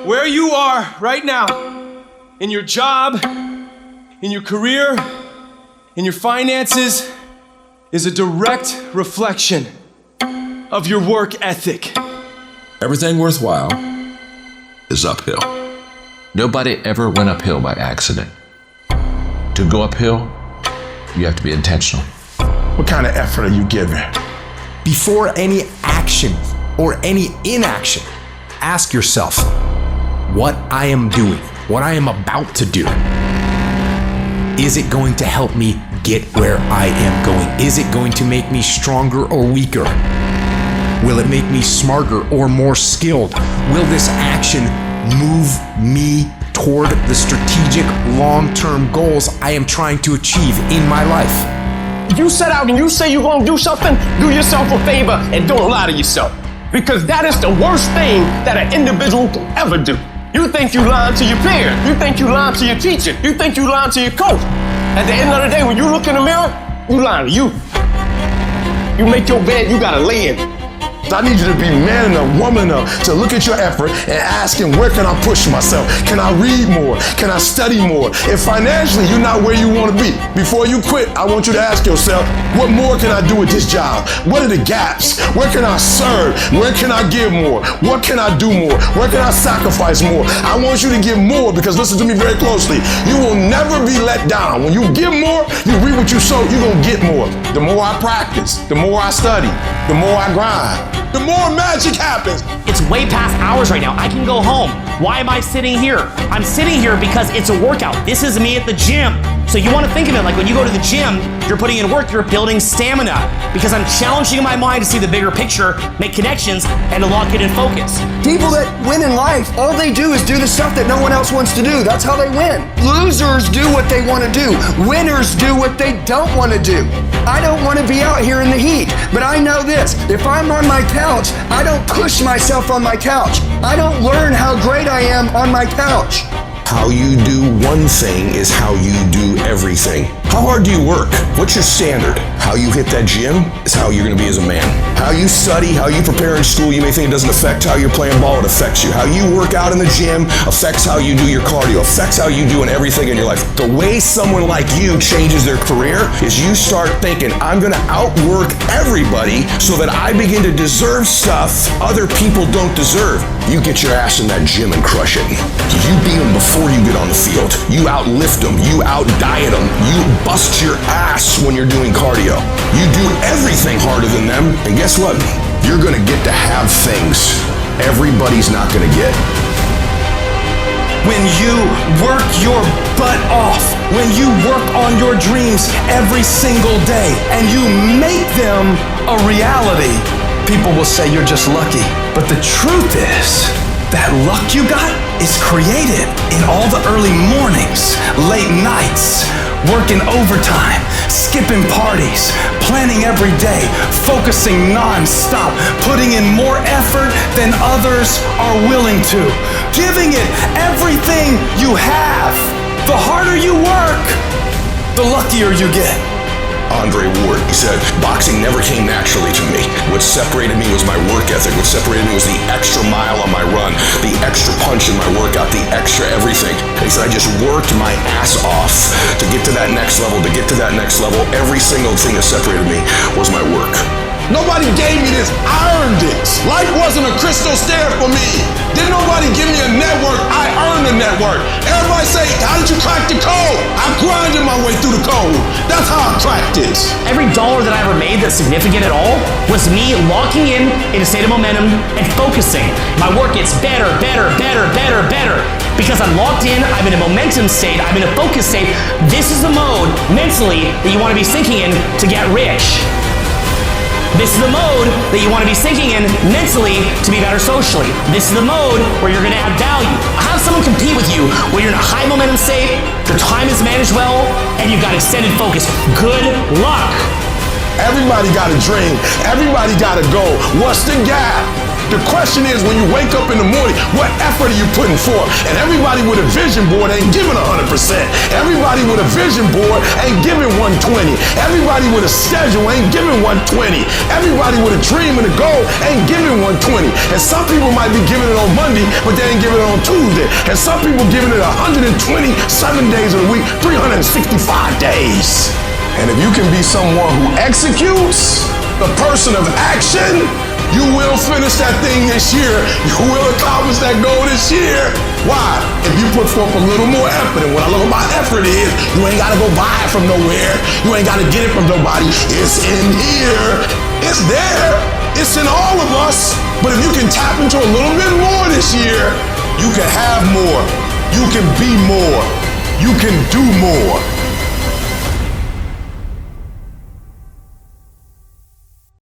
Where you are right now, in your job, in your career, in your finances, is a direct reflection of your work ethic. Everything worthwhile is uphill. Nobody ever went uphill by accident. To go uphill, you have to be intentional. What kind of effort are you giving? Before any action or any inaction, ask yourself what I am doing, what I am about to do. Is it going to help me get where I am going? Is it going to make me stronger or weaker? Will it make me smarter or more skilled? Will this action move me toward the strategic long-term goals I am trying to achieve in my life? If you set out and you say you're gonna do something, do yourself a favor and don't lie to yourself. Because that is the worst thing that an individual can ever do. You think you lying to your peers. You think you lying to your teacher. You think you lying to your coach. At the end of the day, when you look in the mirror, you lying to you. You make your bed, you gotta lay in it. I need you to be man enough, woman enough to look at your effort and ask him, where can I push myself? Can I read more? Can I study more? If financially you're not where you want to be, before you quit, I want you to ask yourself, what more can I do with this job? What are the gaps? Where can I serve? Where can I give more? What can I do more? Where can I sacrifice more? I want you to give more, because listen to me very closely. You will never be let down. When you give more, you reap what you sow, you're going to get more. The more I practice, the more I study, the more I grind, the more magic happens. It's way past hours right now. I can go home. Why am I sitting here? I'm sitting here because it's a workout. This is me at the gym. So you want to think of it like when you go to the gym, you're putting in work, you're building stamina. Because I'm challenging my mind to see the bigger picture, make connections, and to lock it in focus. People that win in life, all they do is do the stuff that no one else wants to do. That's how they win. Losers do what they want to do. Winners do what they don't want to do. I don't want to be out here in the heat, but I know this. If I'm on my couch, I don't push myself on my couch. I don't learn how great I am on my couch. How you do one thing is how you do everything. How hard do you work? What's your standard? How you hit that gym is how you're going to be as a man. How you study, how you prepare in school, you may think it doesn't affect how you're playing ball, it affects you. How you work out in the gym affects how you do your cardio, affects how you do in everything in your life. The way someone like you changes their career is you start thinking, I'm going to outwork everybody so that I begin to deserve stuff other people don't deserve. You get your ass in that gym and crush it. You beat them before you get on the field. You outlift them. You out-diet them. You bust your ass when you're doing cardio. You do everything harder than them, and guess what? You're gonna get to have things everybody's not gonna get. When you work your butt off, when you work on your dreams every single day, and you make them a reality, people will say you're just lucky. But the truth is, that luck you got is created in all the early mornings, late nights, working overtime, skipping parties, planning every day, focusing non-stop, putting in more effort than others are willing to, giving it everything you have. The harder you work, the luckier you get. Andre Ward, he said, boxing never came naturally to me. What separated me was my work ethic. What separated me was the extra mile on my run, the extra punch in my workout, the extra everything. He said, I just worked my ass off to get to that next level, to get to that next level. Every single thing that separated me was my work. Nobody gave me this. I earned it. Life wasn't a crystal stair for me. Didn't nobody give me a network. I earned a network. Everybody say, how did you crack the code? I grinded my way through the code. That's how I cracked this. Every dollar that I ever made that's significant at all was me locking in a state of momentum and focusing. My work gets better, better, better, better, better. Because I'm locked in, I'm in a momentum state, I'm in a focus state. This is the mode mentally that you want to be sinking in to get rich. This is the mode that you want to be sinking in mentally to be better socially. This is the mode where you're going to add value. Have someone compete with you where you're in a high momentum state, your time is managed well, and you've got extended focus. Good luck. Everybody got a dream. Everybody got a goal. What's the gap? The question is, when you wake up in the morning, what effort are you putting forth? And everybody with a vision board ain't giving 100%. Everybody with a vision board ain't giving 120. Everybody with a schedule ain't giving 120. Everybody with a dream and a goal ain't giving 120. And some people might be giving it on Monday, but they ain't giving it on Tuesday. And some people giving it 127 days of the week, 365 days. And if you can be someone who executes, the person of action, you will finish that thing this year. You will accomplish that goal this year. Why? If you put forth a little more effort, and what I love about effort is you ain't gotta go buy it from nowhere. You ain't gotta get it from nobody. It's in here. It's there. It's in all of us. But if you can tap into a little bit more this year, you can have more. You can be more. You can do more.